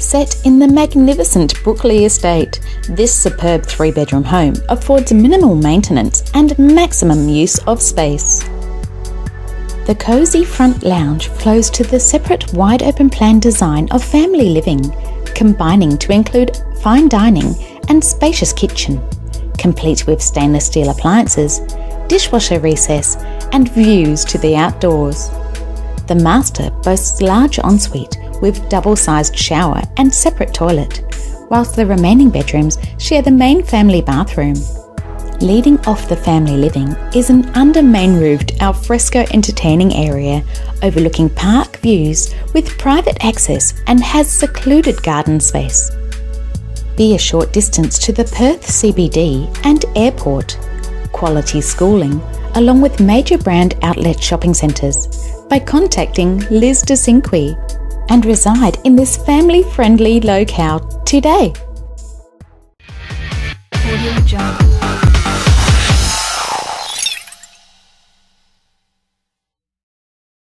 Set in the magnificent Brookley estate, this superb 3-bedroom home affords minimal maintenance and maximum use of space. The cosy front lounge flows to the separate wide open plan design of family living, combining to include fine dining and spacious kitchen, complete with stainless steel appliances, dishwasher recess and views to the outdoors. The master boasts large ensuite with double-sized shower and separate toilet, whilst the remaining bedrooms share the main family bathroom. Leading off the family living is an under-main-roofed alfresco entertaining area overlooking park views with private access and has secluded garden space. Be a short distance to the Perth CBD and airport. Quality schooling, along with major brand outlet shopping centres, by contacting Liz De Cinque, and reside in this family-friendly locale today. Audio Jungle.